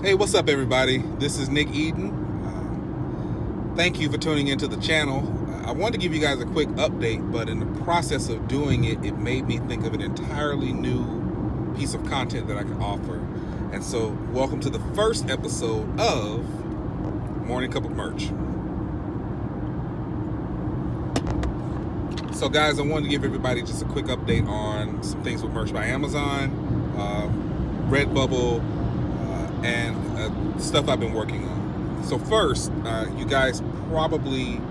Hey, what's up, everybody? This is Nick Eden. Thank you for tuning into the channel. I wanted to give you guys a quick update, but in the process of doing it, it made me think of an entirely new piece of content that I can offer. And so, welcome to the first episode of Morning Cup of Merch. So, guys, I wanted to give everybody just a quick update on some things with merch by Amazon, Redbubble, and stuff I've been working on. So first, you guys probably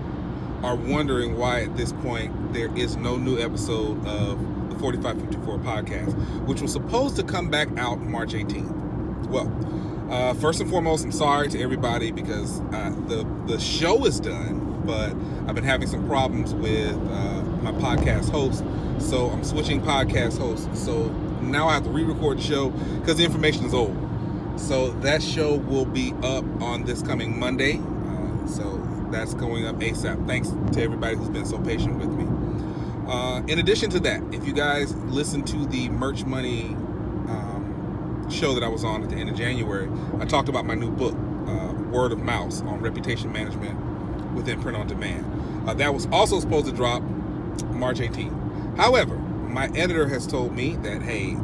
are wondering why at this point there is no new episode of the 4554 podcast, which was supposed to come back out March 18th. Well, first and foremost, I'm sorry to everybody because the show is done, but I've been having some problems with my podcast host, so I'm switching podcast hosts. So now I have to re-record the show because the information is old. So that show will be up on this coming Monday. So that's going up ASAP. Thanks to everybody who's been so patient with me. In addition to that, if you guys listen to the Merch Money show that I was on at the end of January, I talked about my new book, Word of Mouse, on reputation management within print on demand. That was also supposed to drop March 18th. However, my editor has told me that, hey,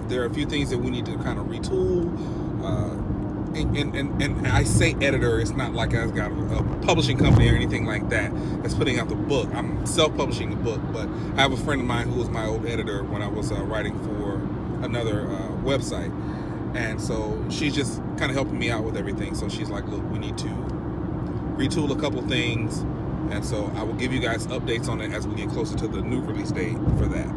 there are a few things that we need to kind of retool. And I say editor, it's not like I've got a publishing company or anything like that that's putting out the book. I'm self-publishing the book, but I have a friend of mine who was my old editor when I was writing for another website. And so she's just kind of helping me out with everything. So she's like, look, we need to retool a couple things. And so I will give you guys updates on it as we get closer to the new release date for that.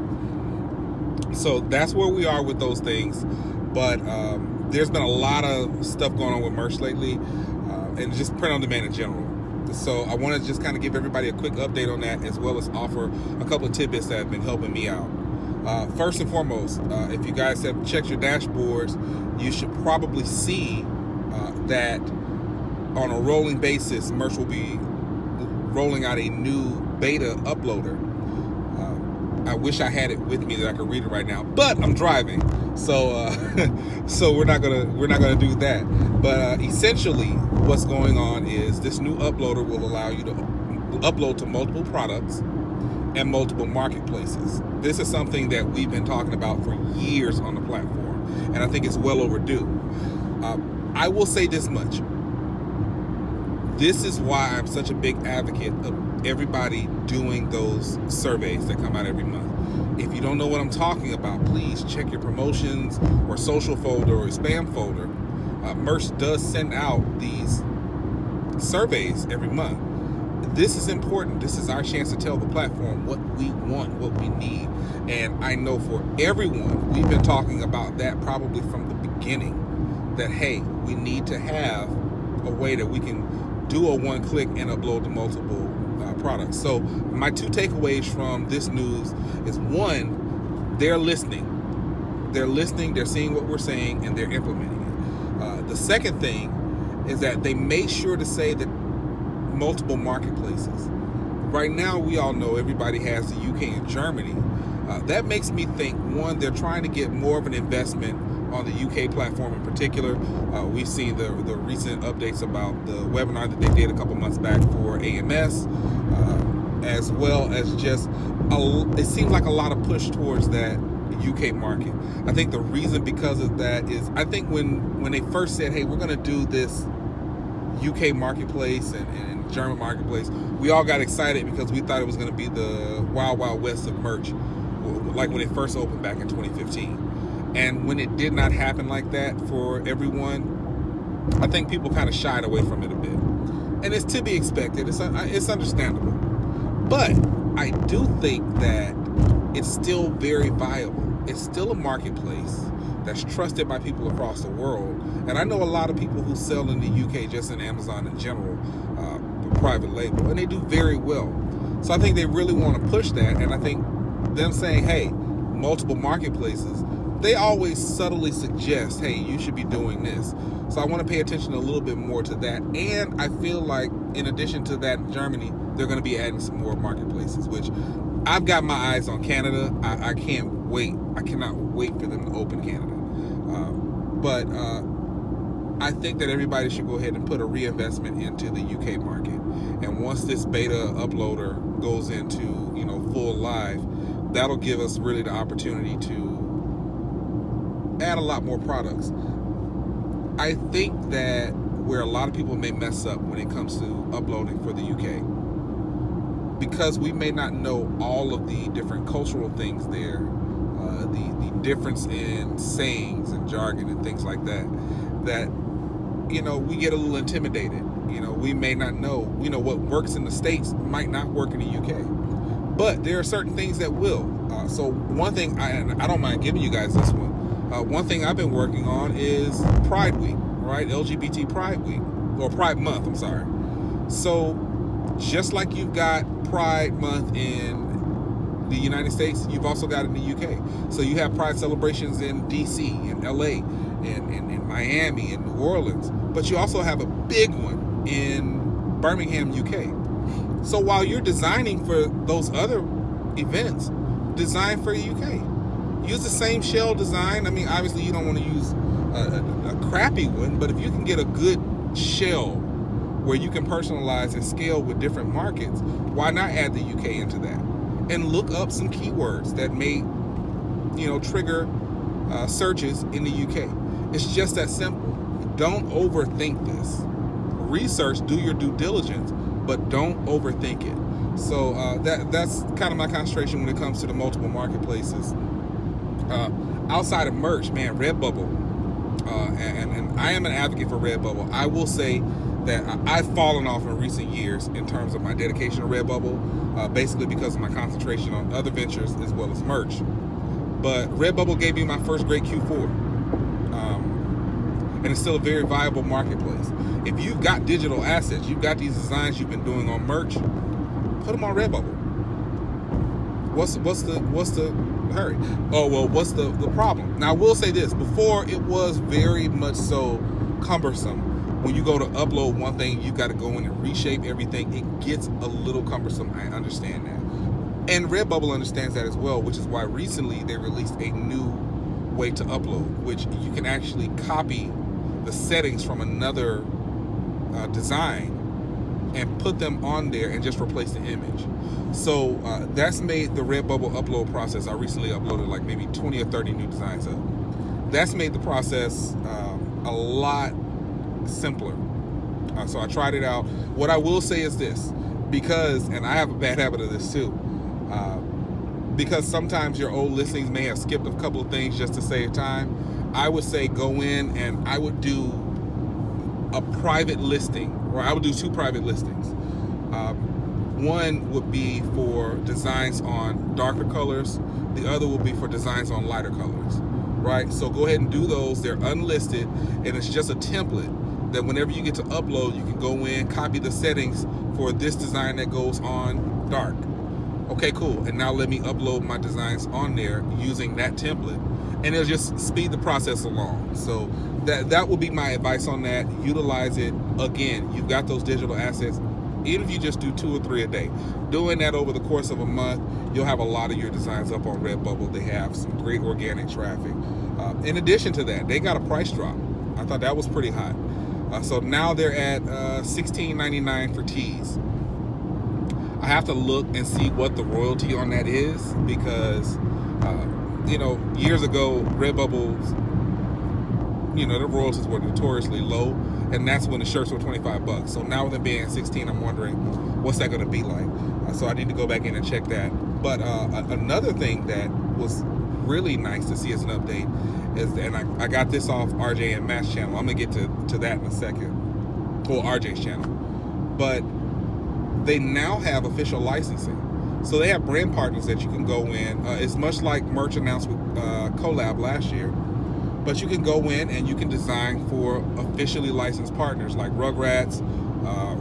So that's where we are with those things. But there's been a lot of stuff going on with merch lately, and just print on demand in general. So I want to just kind of give everybody a quick update on that, as well as offer a couple of tidbits that have been helping me out. First and foremost, if you guys have checked your dashboards, you should probably see that on a rolling basis, merch will be rolling out a new beta uploader. I wish I had it with me that I could read it right now, but I'm driving, so so we're not gonna do that. But essentially, what's going on is this new uploader will allow you to upload to multiple products and multiple marketplaces. This is something that we've been talking about for years on the platform, and I think it's well overdue. I will say this much. This is why I'm such a big advocate of everybody doing those surveys that come out every month. If you don't know what I'm talking about, please check your promotions or social folder or spam folder. Merch does send out these surveys every month. This is important. This is our chance to tell the platform what we want, what we need. And I know for everyone, we've been talking about that probably from the beginning, that, hey, we need to have a way that we can do a one-click and upload to multiple products. So my two takeaways from this news is, one, they're listening. They're listening, they're seeing what we're saying, and they're implementing it. The second thing is that they made sure to say that multiple marketplaces. Right now, we all know everybody has the UK and Germany. That makes me think, one, they're trying to get more of an investment on the UK platform in particular. We've seen the recent updates about the webinar that they did a couple months back for AMS, as well as just, it seems like a lot of push towards that UK market. I think the reason because of that is, I think when they first said, hey, we're going to do this UK marketplace and German marketplace, we all got excited because we thought it was going to be the wild, wild west of merch, like when it first opened back in 2015. And when it did not happen like that for everyone, I think people kind of shied away from it a bit. And it's to be expected. It's understandable. But I do think that it's still very viable. It's still a marketplace that's trusted by people across the world. And I know a lot of people who sell in the UK, just in Amazon in general, private label, and they do very well. So I think they really want to push that. And I think them saying, hey, multiple marketplaces, they always subtly suggest, hey, you should be doing this. So I want to pay attention a little bit more to that. And I feel like in addition to that, in Germany, they're going to be adding some more marketplaces, which I've got my eyes on Canada. I can't wait. I cannot wait for them to open Canada. But I think that everybody should go ahead and put a reinvestment into the UK market. And once this beta uploader goes into, full live, that'll give us really the opportunity to add a lot more products. I think that where a lot of people may mess up when it comes to uploading for the UK, because we may not know all of the different cultural things there, the difference in sayings and jargon and things like that, we get a little intimidated. We may not know, what works in the States might not work in the UK. But there are certain things that will. So one thing, I don't mind giving you guys this one. One thing I've been working on is Pride Week, right? LGBT Pride Week, or Pride Month, I'm sorry. So just like you've got Pride Month in the United States, you've also got it in the UK. So you have Pride celebrations in DC, in LA, in Miami, in New Orleans. But you also have a big one in Birmingham, UK. So while you're designing for those other events, design for the UK. Use the same shell design. I mean, obviously you don't want to use a crappy one, but if you can get a good shell where you can personalize and scale with different markets, why not add the UK into that? And look up some keywords that may, trigger searches in the UK. It's just that simple. Don't overthink this. Research, do your due diligence, but don't overthink it. So that's kind of my concentration when it comes to the multiple marketplaces. Outside of merch, man, Redbubble, and I am an advocate for Redbubble. I will say that I've fallen off in recent years in terms of my dedication to Redbubble, basically because of my concentration on other ventures as well as merch. But Redbubble gave me my first great Q4, and it's still a very viable marketplace. If you've got digital assets, you've got these designs you've been doing on merch, put them on Redbubble. What's the hurry? Oh, well, what's the problem? Now, I will say this. Before, it was very much so cumbersome. When you go to upload one thing, you've got to go in and reshape everything. It gets a little cumbersome. I understand that. And Redbubble understands that as well, which is why recently they released a new way to upload, which you can actually copy the settings from another design and put them on there and just replace the image. So that's made the Redbubble upload process, I recently uploaded like maybe 20 or 30 new designs up. That's made the process a lot simpler. So I tried it out. What I will say is this, and I have a bad habit of this too, because sometimes your old listings may have skipped a couple of things just to save time, I would say go in and I would do a private listing, or I would do two private listings. One would be for designs on darker colors. The other will be for designs on lighter colors, right? So go ahead and do those. They're unlisted, and it's just a template that whenever you get to upload, you can go in, copy the settings for this design that goes on dark. Okay, cool. And now let me upload my designs on there using that template, and it'll just speed the process along. So that would be my advice on that. Utilize it. Again, you've got those digital assets. Even if you just do 2 or 3 a day, doing that over the course of a month, you'll have a lot of your designs up on Redbubble. They have some great organic traffic. In addition to that, they got a price drop. I thought that was pretty hot. So now they're at $16.99 for tees. I have to look and see what the royalty on that is, because years ago, Redbubble's, the royalties were notoriously low, and that's when the shirts were $25. So now with them being at 16, I'm wondering what's that going to be like. So I need to go back in and check that. But another thing that was really nice to see as an update is, and I got this off RJ and Matt's channel. I'm gonna get to that in a second, or RJ's channel. But they now have official licensing. So they have brand partners that you can go in. It's much like merch announced with Collab last year. But you can go in and you can design for officially licensed partners like Rugrats,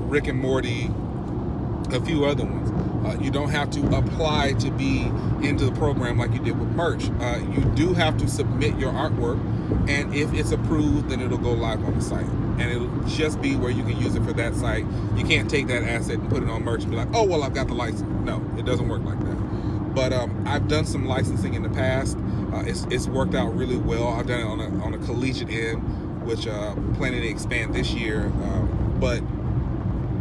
Rick and Morty, a few other ones. You don't have to apply to be into the program like you did with merch. You do have to submit your artwork, and if it's approved, then it'll go live on the site. And it'll just be where you can use it for that site. You can't take that asset and put it on merch and be like, oh, well, I've got the license. No, it doesn't work like that. But I've done some licensing in the past. It's worked out really well. I've done it on a collegiate end. which planning to expand this year. But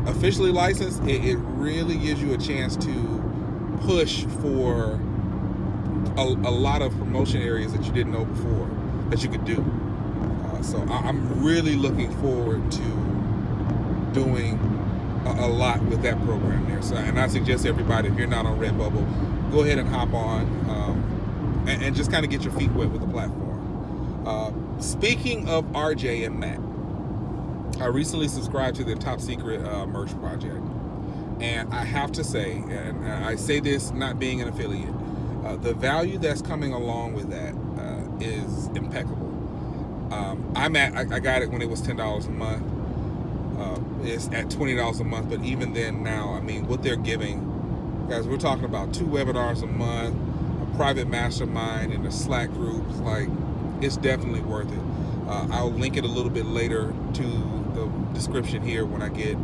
officially licensed, it really gives you a chance to push for a lot of promotion areas that you didn't know before that you could do. So I'm really looking forward to doing a lot with that program there. So, and I suggest everybody, if you're not on Redbubble, go ahead and hop on and just kind of get your feet wet with the platform. Speaking of RJ and Matt, I recently subscribed to their top secret merch project, and I have to say, and I say this not being an affiliate, the value that's coming along with that is impeccable. I got it when it was $10 a month. It's at $20 a month, but even then now, I mean, what they're giving, guys, we're talking about 2 webinars a month, a private mastermind, and a Slack group. Like, it's definitely worth it. I'll link it a little bit later to the description here when I get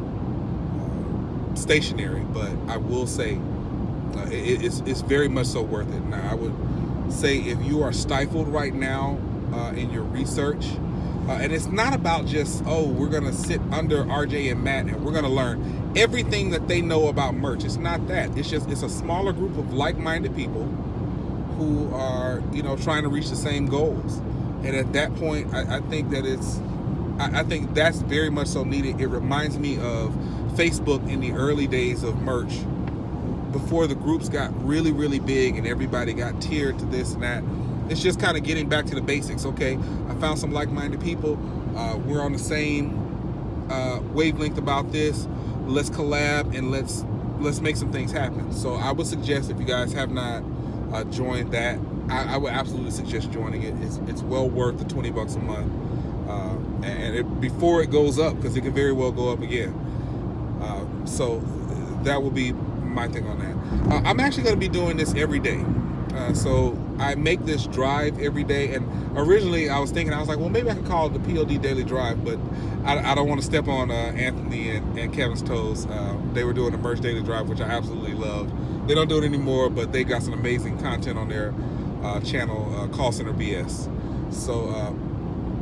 stationary, but I will say it's very much so worth it. Now, I would say if you are stifled right now in your research, and it's not about just, we're going to sit under RJ and Matt and we're going to learn everything that they know about merch. It's not that. It's a smaller group of like-minded people who are, trying to reach the same goals. And at that point, I think that I think that's very much so needed. It reminds me of Facebook in the early days of merch, before the groups got really, really big and everybody got tiered to this and that. It's just kind of getting back to the basics. Okay, I found some like-minded people. We're on the same wavelength about this. Let's collab and let's make some things happen. So I would suggest, if you guys have not joined that, I would absolutely suggest joining it. It's well worth the $20 a month, and before it goes up, because it could very well go up again. So that will be my thing on that. I'm actually going to be doing this every day. So I make this drive every day, and originally I was like, well, maybe I can call it the POD Daily Drive, but I don't want to step on Anthony and Kevin's toes. They were doing the Merch Daily Drive, which I absolutely loved. They don't do it anymore, but they got some amazing content on their channel, Call Center BS. So,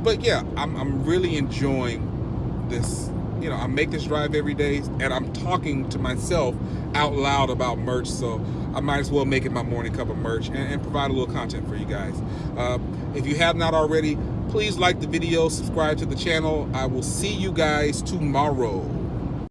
but yeah, I'm really enjoying this. I make this drive every day, and I'm talking to myself out loud about merch, so I might as well make it my morning cup of merch and provide a little content for you guys. If you have not already, please like the video, subscribe to the channel. I will see you guys tomorrow.